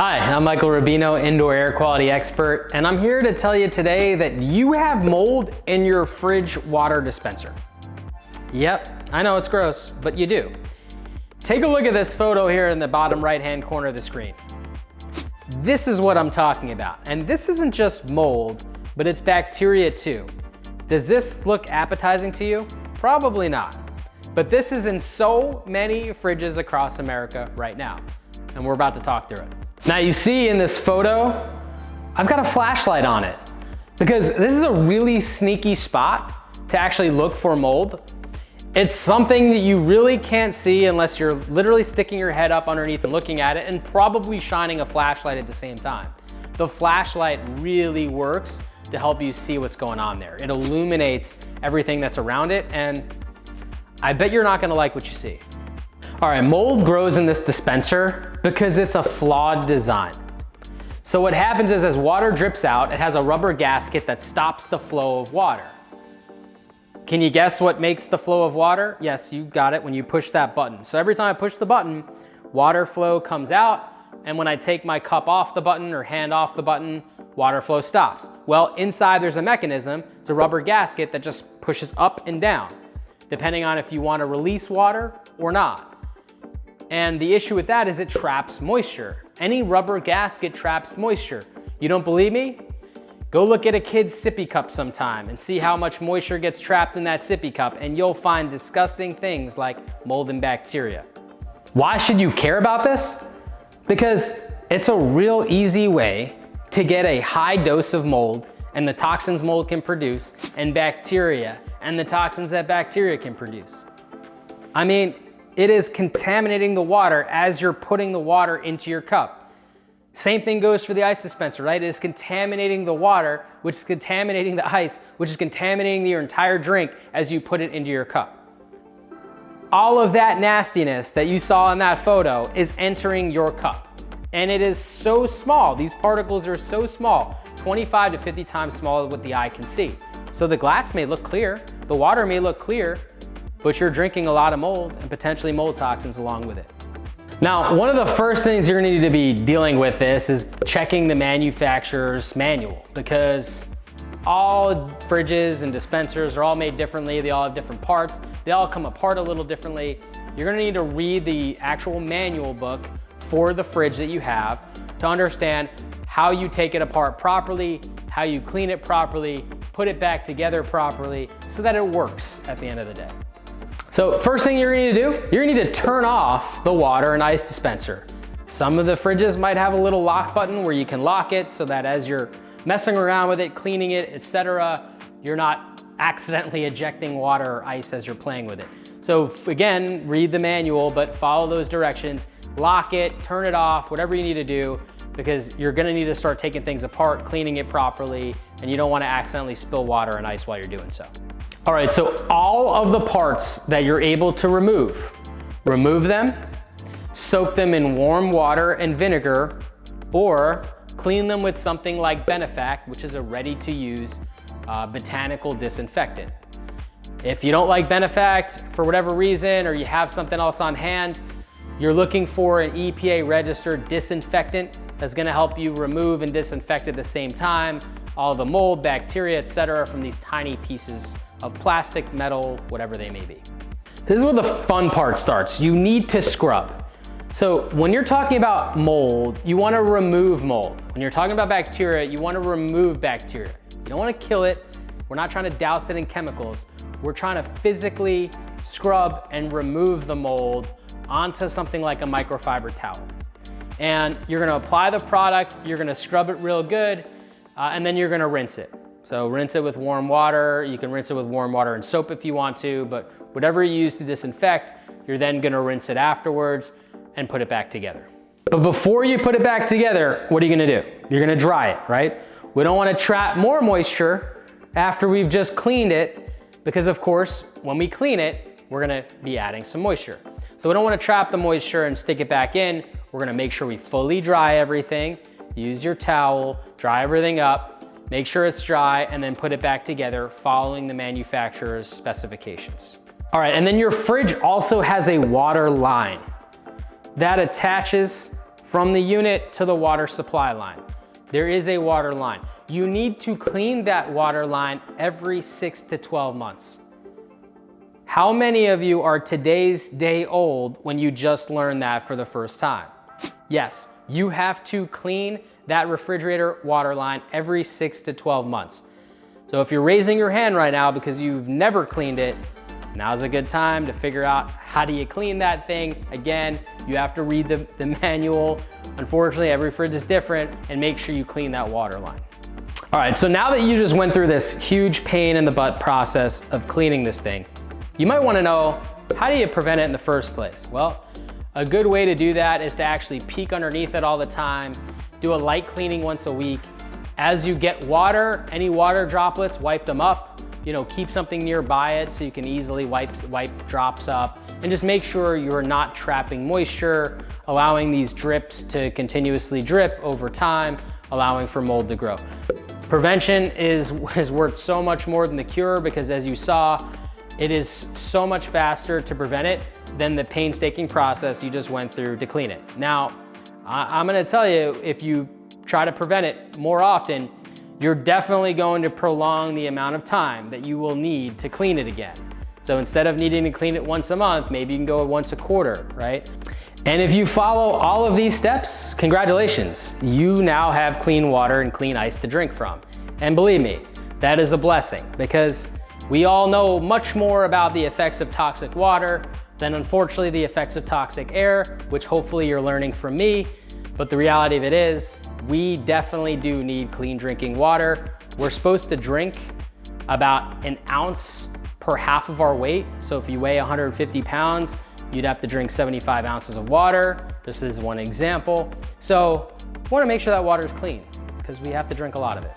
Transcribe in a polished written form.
Hi, I'm Michael Rubino, indoor air quality expert, and I'm here to tell you today that you have mold in your fridge water dispenser. Yep, I know it's gross, but you do. Take a look at this photo here in the bottom right-hand corner of the screen. This is what I'm talking about, and this isn't just mold, but it's bacteria too. Does this look appetizing to you? Probably not, but this is in so many fridges across America right now, and we're about to talk through it. Now you see in this photo, I've got a flashlight on it because this is a really sneaky spot to actually look for mold. It's something that you really can't see unless you're literally sticking your head up underneath and looking at it and probably shining a flashlight at the same time. The flashlight really works to help you see what's going on there. It illuminates everything that's around it, and I bet you're not gonna like what you see. All right, mold grows in this dispenser because it's a flawed design. So what happens is as water drips out, it has a rubber gasket that stops the flow of water. Can you guess what makes the flow of water? Yes, you got it, when you push that button. So every time I push the button, water flow comes out, and when I take my cup off the button or hand off the button, water flow stops. Well, inside there's a mechanism, it's a rubber gasket that just pushes up and down, depending on if you want to release water or not. And the issue with that is it traps moisture. Any rubber gasket traps moisture. You don't believe me? Go look at a kid's sippy cup sometime and see how much moisture gets trapped in that sippy cup, and you'll find disgusting things like mold and bacteria. Why should you care about this? Because it's a real easy way to get a high dose of mold and the toxins mold can produce, and bacteria and the toxins that bacteria can produce. I mean, it is contaminating the water as you're putting the water into your cup. Same thing goes for the ice dispenser, right? It is contaminating the water, which is contaminating the ice, which is contaminating your entire drink as you put it into your cup. All of that nastiness that you saw in that photo is entering your cup. And it is so small, these particles are so small, 25 to 50 times smaller than what the eye can see. So the glass may look clear, the water may look clear, but you're drinking a lot of mold and potentially mold toxins along with it. Now, one of the first things you're gonna need to be dealing with this is checking the manufacturer's manual, because all fridges and dispensers are all made differently. They all have different parts. They all come apart a little differently. You're gonna need to read the actual manual book for the fridge that you have to understand how you take it apart properly, how you clean it properly, put it back together properly so that it works at the end of the day. So first thing you're gonna need to do, you're gonna need to turn off the water and ice dispenser. Some of the fridges might have a little lock button where you can lock it so that as you're messing around with it, cleaning it, etc., you're not accidentally ejecting water or ice as you're playing with it. So again, read the manual, but follow those directions, lock it, turn it off, whatever you need to do, because you're gonna need to start taking things apart, cleaning it properly, and you don't wanna accidentally spill water and ice while you're doing so. All right, so all of the parts that you're able to remove them, soak them in warm water and vinegar, or clean them with something like Benefact, which is a ready-to-use botanical disinfectant. If you don't like Benefact for whatever reason, or you have something else on hand, you're looking for an EPA-registered disinfectant that's gonna help you remove and disinfect at the same time all the mold, bacteria, etc. from these tiny pieces of plastic, metal, whatever they may be. This is where the fun part starts. You need to scrub. So when you're talking about mold, you wanna remove mold. When you're talking about bacteria, you wanna remove bacteria. You don't wanna kill it. We're not trying to douse it in chemicals. We're trying to physically scrub and remove the mold onto something like a microfiber towel. And you're gonna apply the product, you're gonna scrub it real good, and then you're gonna rinse it. So rinse it with warm water. You can rinse it with warm water and soap if you want to, but whatever you use to disinfect, you're then gonna rinse it afterwards and put it back together. But before you put it back together, what are you gonna do? You're gonna dry it, right? We don't wanna trap more moisture after we've just cleaned it, because of course, when we clean it, we're gonna be adding some moisture. So we don't wanna trap the moisture and stick it back in. We're gonna make sure we fully dry everything. Use your towel, dry everything up, make sure it's dry, and then put it back together following the manufacturer's specifications. All right, and then your fridge also has a water line that attaches from the unit to the water supply line. There is a water line. You need to clean that water line every 6 to 12 months. How many of you are today's day old when you just learned that for the first time? Yes, you have to clean that refrigerator water line every 6 to 12 months. So if you're raising your hand right now because you've never cleaned it, now's a good time to figure out how do you clean that thing. Again, you have to read the manual. Unfortunately, every fridge is different, and make sure you clean that water line. All right, so now that you just went through this huge pain in the butt process of cleaning this thing, you might wanna know, how do you prevent it in the first place? Well, a good way to do that is to actually peek underneath it all the time, do a light cleaning once a week. As you get water, any water droplets, wipe them up. You know, keep something nearby it so you can easily wipe drops up, and just make sure you're not trapping moisture, allowing these drips to continuously drip over time, allowing for mold to grow. Prevention is worth so much more than the cure, because as you saw, it is so much faster to prevent it than the painstaking process you just went through to clean it. Now, I'm gonna tell you, if you try to prevent it more often, you're definitely going to prolong the amount of time that you will need to clean it again. So instead of needing to clean it once a month, maybe you can go once a quarter, right? And if you follow all of these steps, congratulations, you now have clean water and clean ice to drink from. And believe me, that is a blessing, because we all know much more about the effects of toxic water than, unfortunately, the effects of toxic air, which hopefully you're learning from me. But the reality of it is, we definitely do need clean drinking water. We're supposed to drink about an ounce per half of our weight. So if you weigh 150 pounds, you'd have to drink 75 ounces of water. This is one example. So I want to make sure that water is clean, because we have to drink a lot of it.